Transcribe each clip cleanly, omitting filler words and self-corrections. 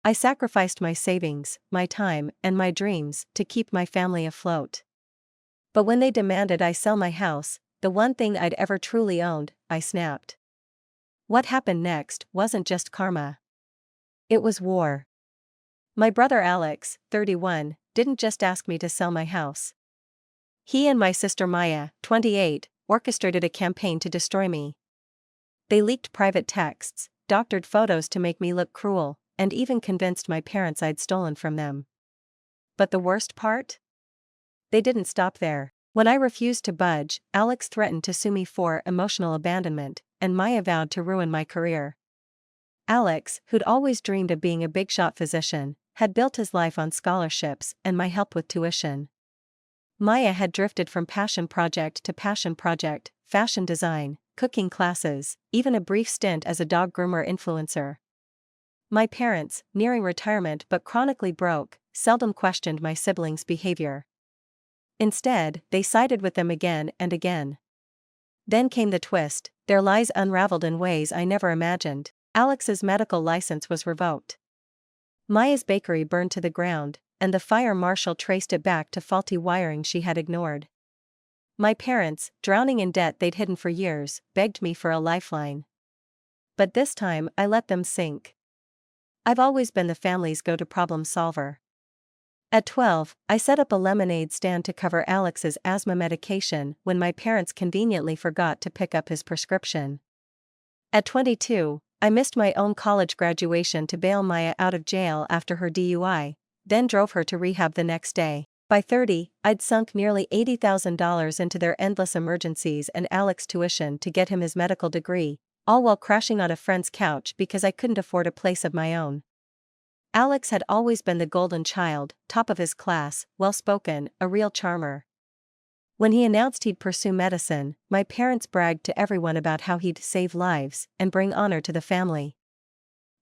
I sacrificed my savings, my time, and my dreams to keep my family afloat. But when they demanded I sell my house, the one thing I'd ever truly owned, I snapped. What happened next wasn't just karma. It was war. My brother Alex, 31, didn't just ask me to sell my house. He and my sister Maya, 28, orchestrated a campaign to destroy me. They leaked private texts, doctored photos to make me look cruel, and even convinced my parents I'd stolen from them. But the worst part? They didn't stop there. When I refused to budge, Alex threatened to sue me for emotional abandonment, and Maya vowed to ruin my career. Alex, who'd always dreamed of being a big-shot physician, had built his life on scholarships and my help with tuition. Maya had drifted from passion project to passion project, fashion design, cooking classes, even a brief stint as a dog groomer influencer. My parents, nearing retirement but chronically broke, seldom questioned my siblings' behavior. Instead, they sided with them again and again. Then came the twist, their lies unraveled in ways I never imagined. Alex's medical license was revoked. Maya's bakery burned to the ground, and the fire marshal traced it back to faulty wiring she had ignored. My parents, drowning in debt they'd hidden for years, begged me for a lifeline. But this time I let them sink. I've always been the family's go-to problem solver. At 12, I set up a lemonade stand to cover Alex's asthma medication when my parents conveniently forgot to pick up his prescription. At 22, I missed my own college graduation to bail Maya out of jail after her DUI, then drove her to rehab the next day. By 30, I'd sunk nearly $80,000 into their endless emergencies and Alex's tuition to get him his medical degree, all while crashing on a friend's couch because I couldn't afford a place of my own. Alex had always been the golden child, top of his class, well-spoken, a real charmer. When he announced he'd pursue medicine, my parents bragged to everyone about how he'd save lives and bring honor to the family.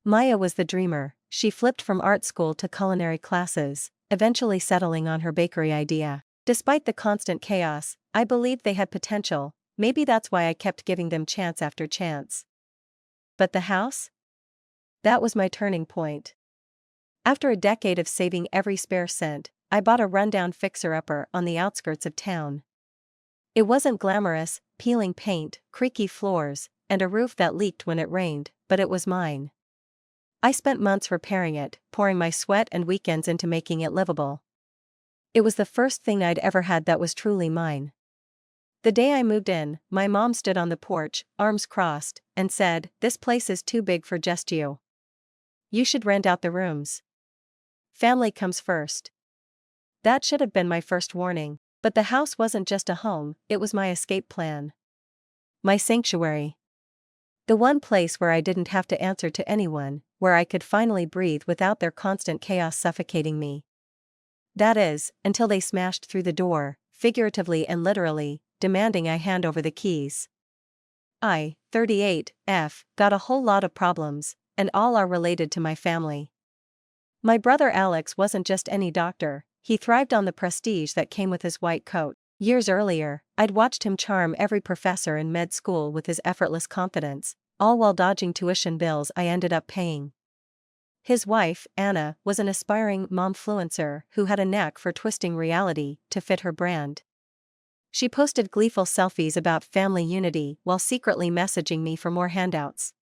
Maya was the dreamer. She flipped from art school to culinary classes, eventually settling on her bakery idea. Despite the constant chaos, I believed they had potential. Maybe that's why I kept giving them chance after chance. But the house? That was my turning point. After a decade of saving every spare cent, I bought a rundown fixer-upper on the outskirts of town. It wasn't glamorous, peeling paint, creaky floors, and a roof that leaked when it rained, but it was mine. I spent months repairing it, pouring my sweat and weekends into making it livable. It was the first thing I'd ever had that was truly mine. The day I moved in, my mom stood on the porch, arms crossed, and said, "This place is too big for just you. You should rent out the rooms. Family comes first." That should have been my first warning, but the house wasn't just a home, it was my escape plan. My sanctuary. The one place where I didn't have to answer to anyone, where I could finally breathe without their constant chaos suffocating me. That is, until they smashed through the door, figuratively and literally, demanding I hand over the keys. I, 38, got a whole lot of problems, and all are related to my family. My brother Alex wasn't just any doctor, he thrived on the prestige that came with his white coat. Years earlier, I'd watched him charm every professor in med school with his effortless confidence, all while dodging tuition bills I ended up paying. His wife, Anna, was an aspiring momfluencer who had a knack for twisting reality to fit her brand. She posted gleeful selfies about family unity while secretly messaging me for more handouts.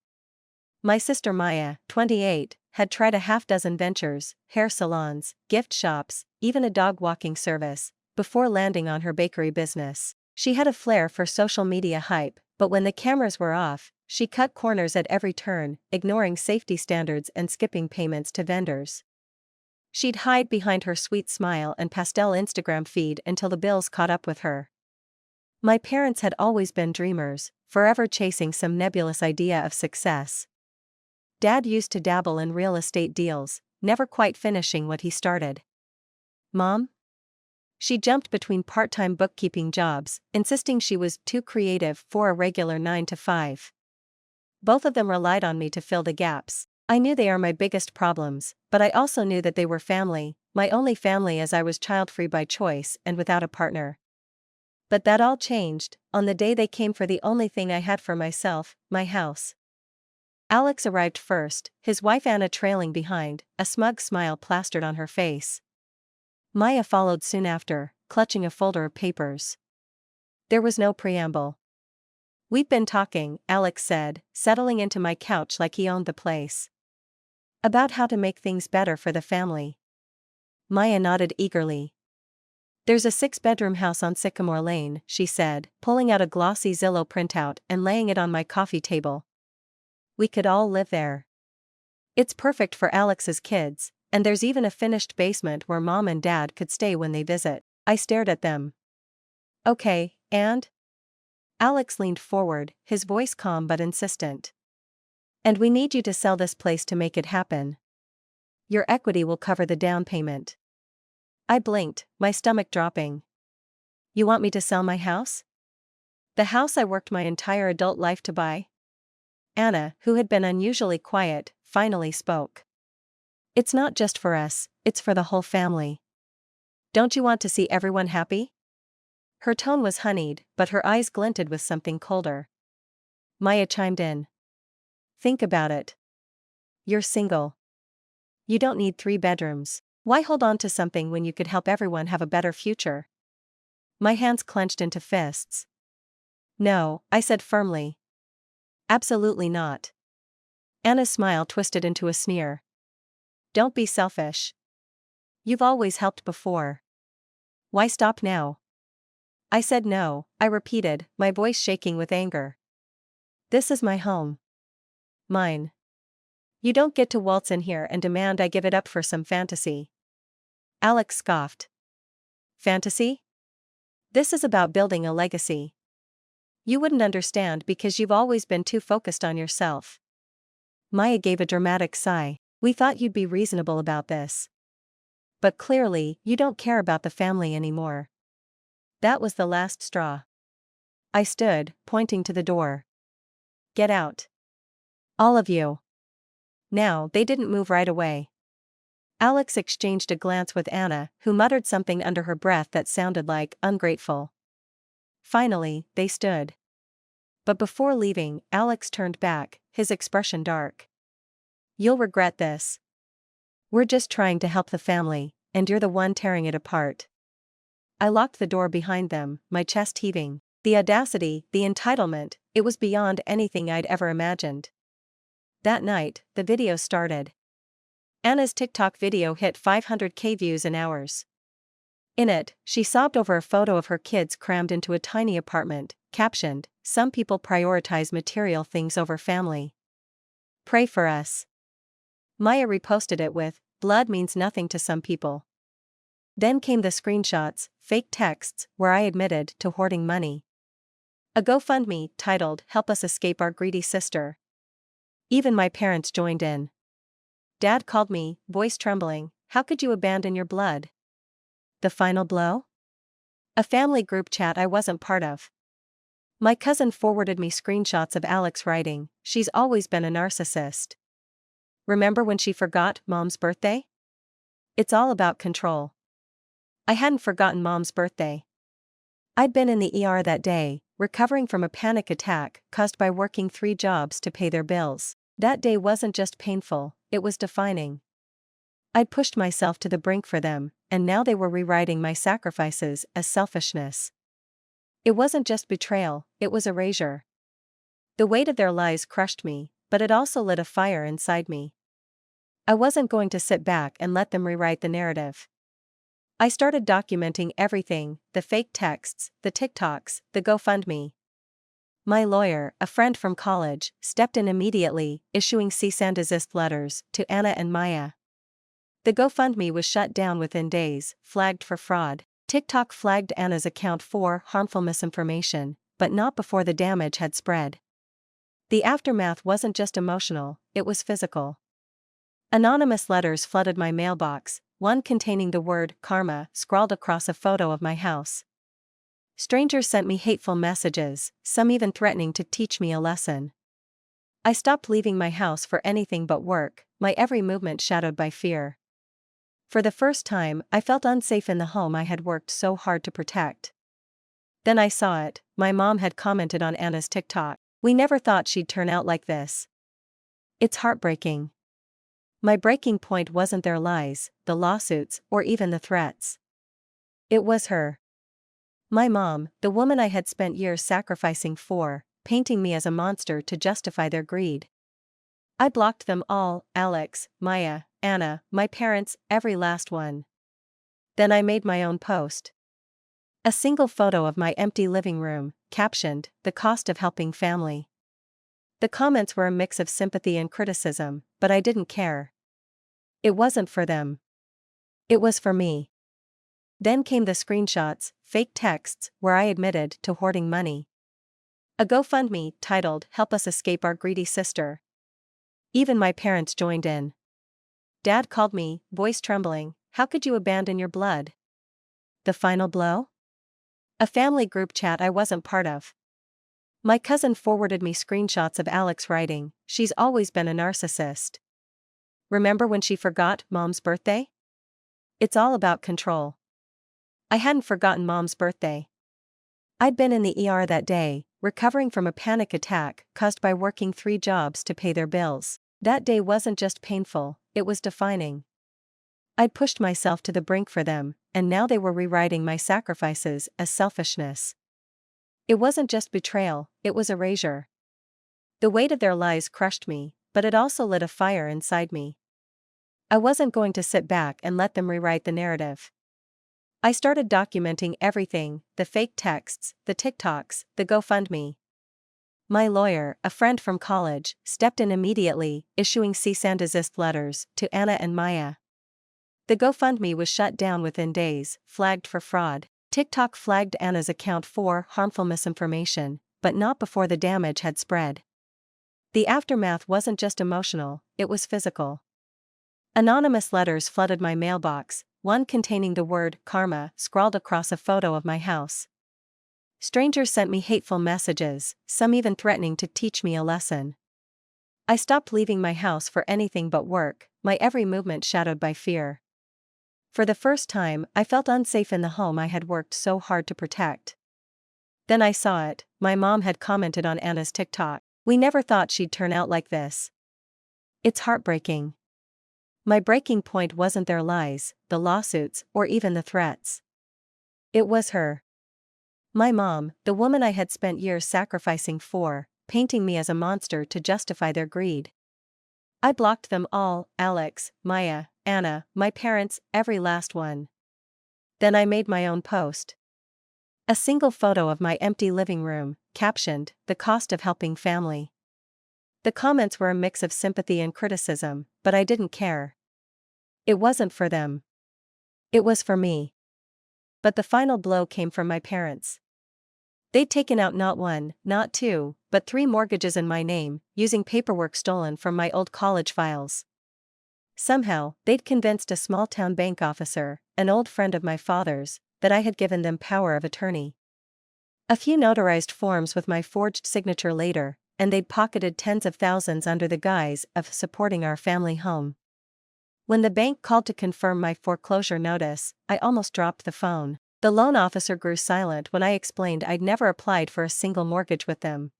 My sister Maya, 28, had tried a half-dozen ventures, hair salons, gift shops, even a dog walking service, before landing on her bakery business. She had a flair for social media hype, but when the cameras were off, she cut corners at every turn, ignoring safety standards and skipping payments to vendors. She'd hide behind her sweet smile and pastel Instagram feed until the bills caught up with her. My parents had always been dreamers, forever chasing some nebulous idea of success. Dad used to dabble in real estate deals, never quite finishing what he started. Mom? She jumped between part-time bookkeeping jobs, insisting she was too creative for a regular 9-to-5. Both of them relied on me to fill the gaps. I knew they are my biggest problems, but I also knew that they were family, my only family as I was child-free by choice and without a partner. But that all changed, on the day they came for the only thing I had for myself, my house. Alex arrived first, his wife Anna trailing behind, a smug smile plastered on her face. Maya followed soon after, clutching a folder of papers. There was no preamble. "We've been talking," Alex said, settling into my couch like he owned the place. "About how to make things better for the family." Maya nodded eagerly. "There's a 6-bedroom house on Sycamore Lane," she said, pulling out a glossy Zillow printout and laying it on my coffee table. "We could all live there. It's perfect for Alex's kids, and there's even a finished basement where Mom and Dad could stay when they visit." I stared at them. "Okay, and?" Alex leaned forward, his voice calm but insistent. "And we need you to sell this place to make it happen. Your equity will cover the down payment." I blinked, my stomach dropping. "You want me to sell my house? The house I worked my entire adult life to buy?" Anna, who had been unusually quiet, finally spoke. "It's not just for us, it's for the whole family. Don't you want to see everyone happy?" Her tone was honeyed, but her eyes glinted with something colder. Maya chimed in. "Think about it. You're single. You don't need 3 bedrooms. Why hold on to something when you could help everyone have a better future?" My hands clenched into fists. "No," I said firmly. "Absolutely not." Anna's smile twisted into a sneer. "Don't be selfish. You've always helped before. Why stop now?" I said no, I repeated, my voice shaking with anger. "This is my home. Mine. You don't get to waltz in here and demand I give it up for some fantasy." Alex scoffed. "Fantasy? This is about building a legacy. You wouldn't understand because you've always been too focused on yourself." Maya gave a dramatic sigh. "We thought you'd be reasonable about this. But clearly, you don't care about the family anymore." That was the last straw. I stood, pointing to the door. "Get out. All of you." Now, they didn't move right away. Alex exchanged a glance with Anna, who muttered something under her breath that sounded like ungrateful. Finally, they stood. But before leaving, Alex turned back, his expression dark. "You'll regret this. We're just trying to help the family, and you're the one tearing it apart." I locked the door behind them, my chest heaving. The audacity, the entitlement, it was beyond anything I'd ever imagined. That night, the video started. Anna's TikTok video hit 500K views in hours. In it, she sobbed over a photo of her kids crammed into a tiny apartment, captioned, "Some people prioritize material things over family. Pray for us." Maya reposted it with, "Blood means nothing to some people." Then came the screenshots, fake texts, where I admitted to hoarding money. A GoFundMe, titled, "Help Us Escape Our Greedy Sister." Even my parents joined in. Dad called me, voice trembling, "How could you abandon your blood?" The final blow? A family group chat I wasn't part of. My cousin forwarded me screenshots of Alex writing, "She's always been a narcissist. Remember when she forgot Mom's birthday?" It's all about control. I hadn't forgotten Mom's birthday. I'd been in the ER that day, recovering from a panic attack caused by working 3 jobs to pay their bills. That day wasn't just painful, it was defining. I'd pushed myself to the brink for them, and now they were rewriting my sacrifices as selfishness. It wasn't just betrayal, it was erasure. The weight of their lies crushed me, but it also lit a fire inside me. I wasn't going to sit back and let them rewrite the narrative. I started documenting everything, the fake texts, the TikToks, the GoFundMe. My lawyer, a friend from college, stepped in immediately, issuing cease and desist letters to Anna and Maya. The GoFundMe was shut down within days, flagged for fraud. TikTok flagged Anna's account for harmful misinformation, but not before the damage had spread. The aftermath wasn't just emotional, it was physical. Anonymous letters flooded my mailbox, one containing the word karma scrawled across a photo of my house. Strangers sent me hateful messages, some even threatening to teach me a lesson. I stopped leaving my house for anything but work, my every movement shadowed by fear. For the first time, I felt unsafe in the home I had worked so hard to protect. Then I saw it, my mom had commented on Anna's TikTok. "We never thought she'd turn out like this." It's heartbreaking. My breaking point wasn't their lies, the lawsuits, or even the threats. It was her. My mom, the woman I had spent years sacrificing for, painting me as a monster to justify their greed. I blocked them all: Alex, Maya, Anna, my parents, every last one. Then I made my own post. A single photo of my empty living room, captioned, "The cost of helping family." The comments were a mix of sympathy and criticism, but I didn't care. It wasn't for them. It was for me. Then came the screenshots, fake texts, where I admitted to hoarding money. A GoFundMe, titled, "Help Us Escape Our Greedy Sister." Even my parents joined in. Dad called me, voice trembling, "How could you abandon your blood?" The final blow? A family group chat I wasn't part of. My cousin forwarded me screenshots of Alex writing, "She's always been a narcissist. Remember when she forgot Mom's birthday?" It's all about control. I hadn't forgotten Mom's birthday. I'd been in the ER that day, recovering from a panic attack caused by working 3 jobs to pay their bills. That day wasn't just painful, it was defining. I'd pushed myself to the brink for them, and now they were rewriting my sacrifices as selfishness. It wasn't just betrayal, it was erasure. The weight of their lies crushed me, but it also lit a fire inside me. I wasn't going to sit back and let them rewrite the narrative. I started documenting everything: the fake texts, the TikToks, the GoFundMe. My lawyer, a friend from college, stepped in immediately, issuing cease and desist letters to Anna and Maya. The GoFundMe was shut down within days, flagged for fraud. TikTok flagged Anna's account for harmful misinformation, but not before the damage had spread. The aftermath wasn't just emotional, it was physical. Anonymous letters flooded my mailbox, one containing the word "karma" scrawled across a photo of my house. Strangers sent me hateful messages, some even threatening to teach me a lesson. I stopped leaving my house for anything but work, my every movement shadowed by fear. For the first time, I felt unsafe in the home I had worked so hard to protect. Then I saw it: my mom had commented on Anna's TikTok, "We never thought she'd turn out like this." It's heartbreaking. My breaking point wasn't their lies, the lawsuits, or even the threats. It was her. My mom, the woman I had spent years sacrificing for, painting me as a monster to justify their greed. I blocked them all: Alex, Maya, Anna, my parents, every last one. Then I made my own post. A single photo of my empty living room, captioned, "The cost of helping family." The comments were a mix of sympathy and criticism, but I didn't care. It wasn't for them. It was for me. But the final blow came from my parents. They'd taken out not 1, not 2, but 3 mortgages in my name, using paperwork stolen from my old college files. Somehow, they'd convinced a small-town bank officer, an old friend of my father's, that I had given them power of attorney. A few notarized forms with my forged signature later, and they'd pocketed tens of thousands under the guise of supporting our family home. When the bank called to confirm my foreclosure notice, I almost dropped the phone. The loan officer grew silent when I explained I'd never applied for a single mortgage with them.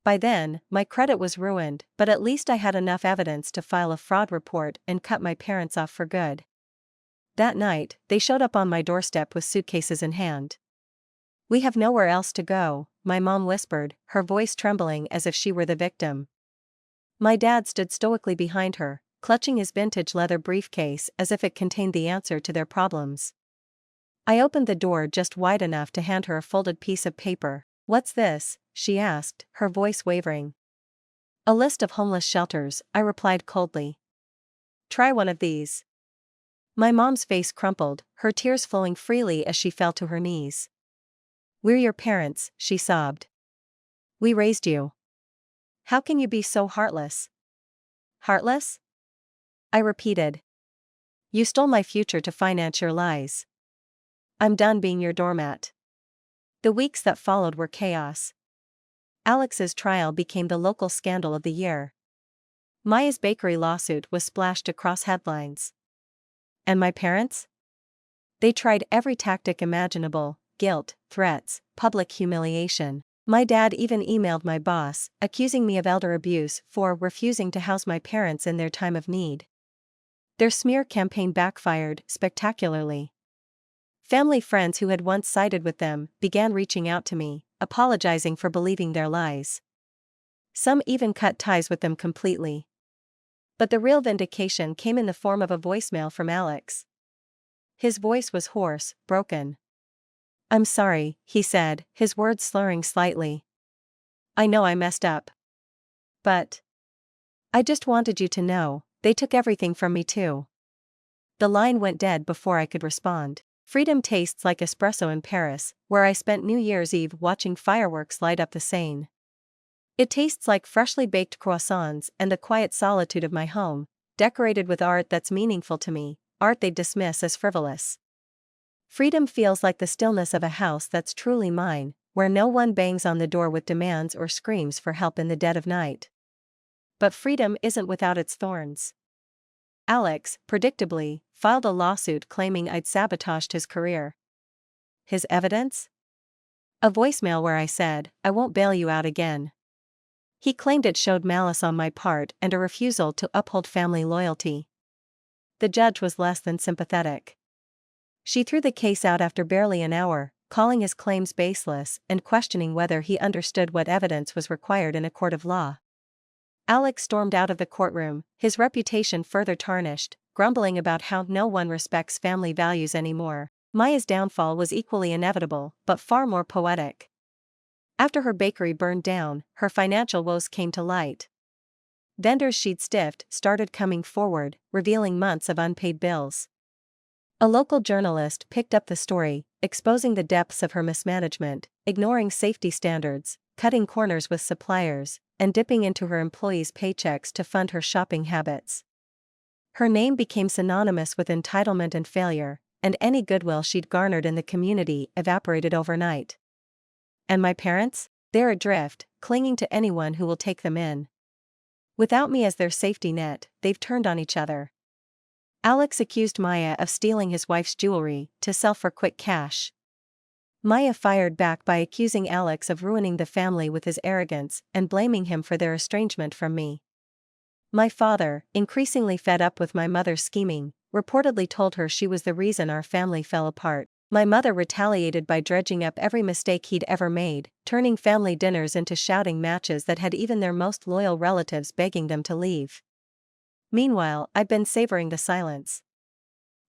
By then, my credit was ruined, but at least I had enough evidence to file a fraud report and cut my parents off for good. That night, they showed up on my doorstep with suitcases in hand. "We have nowhere else to go," my mom whispered, her voice trembling as if she were the victim. My dad stood stoically behind her, clutching his vintage leather briefcase as if it contained the answer to their problems. I opened the door just wide enough to hand her a folded piece of paper. "What's this?" she asked, her voice wavering. "A list of homeless shelters," I replied coldly. "Try one of these." My mom's face crumpled, her tears flowing freely as she fell to her knees. "We're your parents," she sobbed. "We raised you. How can you be so heartless?" "Heartless?" I repeated. "You stole my future to finance your lies. I'm done being your doormat." The weeks that followed were chaos. Alex's trial became the local scandal of the year. Maya's bakery lawsuit was splashed across headlines. And my parents? They tried every tactic imaginable: guilt, threats, public humiliation. My dad even emailed my boss, accusing me of elder abuse for refusing to house my parents in their time of need. Their smear campaign backfired spectacularly. Family friends who had once sided with them began reaching out to me, apologizing for believing their lies. Some even cut ties with them completely. But the real vindication came in the form of a voicemail from Alex. His voice was hoarse, broken. "I'm sorry," he said, his words slurring slightly. "I know I messed up. But I just wanted you to know, they took everything from me too." The line went dead before I could respond. Freedom tastes like espresso in Paris, where I spent New Year's Eve watching fireworks light up the Seine. It tastes like freshly baked croissants and the quiet solitude of my home, decorated with art that's meaningful to me, art they dismiss as frivolous. Freedom feels like the stillness of a house that's truly mine, where no one bangs on the door with demands or screams for help in the dead of night. But freedom isn't without its thorns. Alex, predictably, filed a lawsuit claiming I'd sabotaged his career. His evidence? A voicemail where I said, "I won't bail you out again." He claimed it showed malice on my part and a refusal to uphold family loyalty. The judge was less than sympathetic. She threw the case out after barely an hour, calling his claims baseless and questioning whether he understood what evidence was required in a court of law. Alex stormed out of the courtroom, his reputation further tarnished, grumbling about how no one respects family values anymore. Maya's downfall was equally inevitable, but far more poetic. After her bakery burned down, her financial woes came to light. Vendors she'd stiffed started coming forward, revealing months of unpaid bills. A local journalist picked up the story, exposing the depths of her mismanagement, ignoring safety standards, cutting corners with suppliers, and dipping into her employees' paychecks to fund her shopping habits. Her name became synonymous with entitlement and failure, and any goodwill she'd garnered in the community evaporated overnight. And my parents? They're adrift, clinging to anyone who will take them in. Without me as their safety net, they've turned on each other. Alex accused Maya of stealing his wife's jewelry to sell for quick cash. Maya fired back by accusing Alex of ruining the family with his arrogance and blaming him for their estrangement from me. My father, increasingly fed up with my mother's scheming, reportedly told her she was the reason our family fell apart. My mother retaliated by dredging up every mistake he'd ever made, turning family dinners into shouting matches that had even their most loyal relatives begging them to leave. Meanwhile, I've been savoring the silence.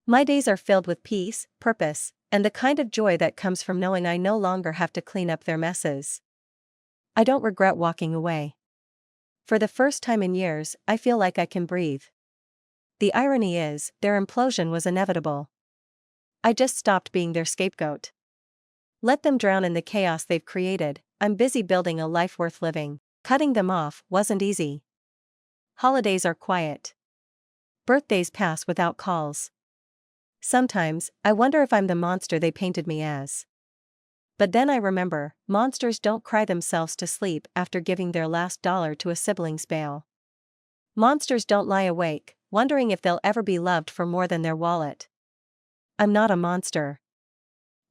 My days are filled with peace, purpose, and the kind of joy that comes from knowing I no longer have to clean up their messes. I don't regret walking away. For the first time in years, I feel like I can breathe. The irony is, their implosion was inevitable. I just stopped being their scapegoat. Let them drown in the chaos they've created. I'm busy building a life worth living. Cutting them off wasn't easy. Holidays are quiet. Birthdays pass without calls. Sometimes, I wonder if I'm the monster they painted me as. But then I remember, monsters don't cry themselves to sleep after giving their last dollar to a sibling's bail. Monsters don't lie awake, wondering if they'll ever be loved for more than their wallet. I'm not a monster.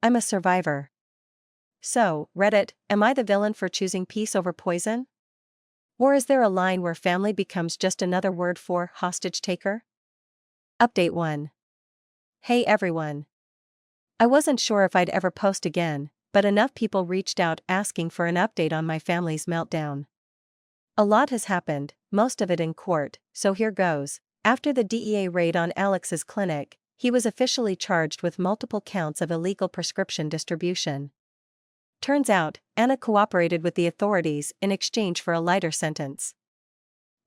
I'm a survivor. So, Reddit, am I the villain for choosing peace over poison? Or is there a line where family becomes just another word for hostage taker? Update 1. Hey everyone. I wasn't sure if I'd ever post again, but enough people reached out asking for an update on my family's meltdown. A lot has happened, most of it in court, so here goes. After the DEA raid on Alex's clinic, he was officially charged with multiple counts of illegal prescription distribution. Turns out, Anna cooperated with the authorities in exchange for a lighter sentence.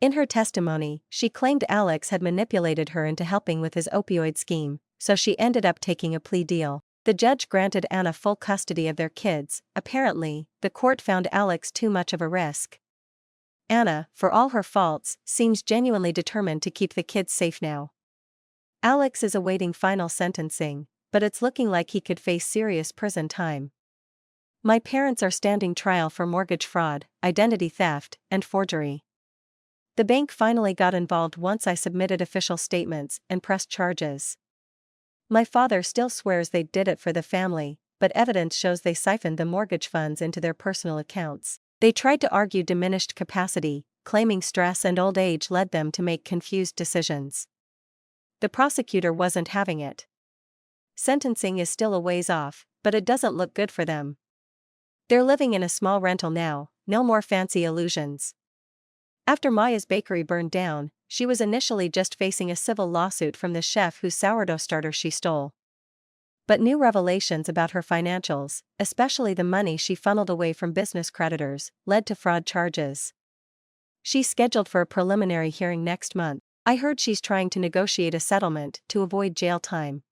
In her testimony, she claimed Alex had manipulated her into helping with his opioid scheme, so she ended up taking a plea deal. The judge granted Anna full custody of their kids. Apparently, the court found Alex too much of a risk. Anna, for all her faults, seems genuinely determined to keep the kids safe now. Alex is awaiting final sentencing, but it's looking like he could face serious prison time. My parents are standing trial for mortgage fraud, identity theft, and forgery. The bank finally got involved once I submitted official statements and pressed charges. My father still swears they did it for the family, but evidence shows they siphoned the mortgage funds into their personal accounts. They tried to argue diminished capacity, claiming stress and old age led them to make confused decisions. The prosecutor wasn't having it. Sentencing is still a ways off, but it doesn't look good for them. They're living in a small rental now, no more fancy illusions. After Maya's bakery burned down, she was initially just facing a civil lawsuit from the chef whose sourdough starter she stole. But new revelations about her financials, especially the money she funneled away from business creditors, led to fraud charges. She's scheduled for a preliminary hearing next month. I heard she's trying to negotiate a settlement to avoid jail time.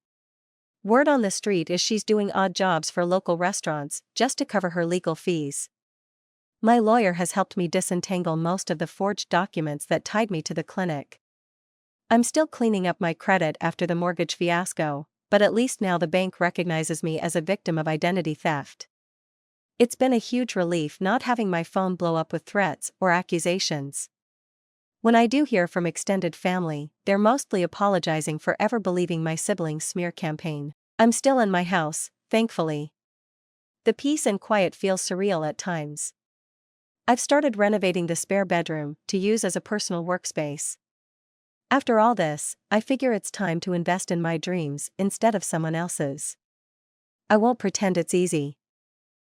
Word on the street is she's doing odd jobs for local restaurants just to cover her legal fees. My lawyer has helped me disentangle most of the forged documents that tied me to the clinic. I'm still cleaning up my credit after the mortgage fiasco, but at least now the bank recognizes me as a victim of identity theft. It's been a huge relief not having my phone blow up with threats or accusations. When I do hear from extended family, they're mostly apologizing for ever believing my siblings' smear campaign. I'm still in my house, thankfully. The peace and quiet feel surreal at times. I've started renovating the spare bedroom to use as a personal workspace. After all this, I figure it's time to invest in my dreams instead of someone else's. I won't pretend it's easy.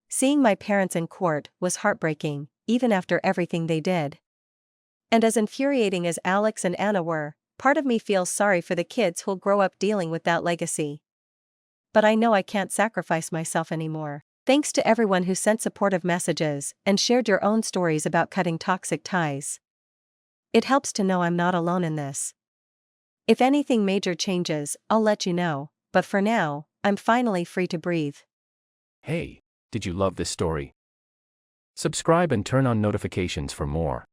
Seeing my parents in court was heartbreaking, even after everything they did. And as infuriating as Alex and Anna were, part of me feels sorry for the kids who'll grow up dealing with that legacy. But I know I can't sacrifice myself anymore. Thanks to everyone who sent supportive messages and shared your own stories about cutting toxic ties. It helps to know I'm not alone in this. If anything major changes, I'll let you know, but for now, I'm finally free to breathe. Hey, did you love this story? Subscribe and turn on notifications for more.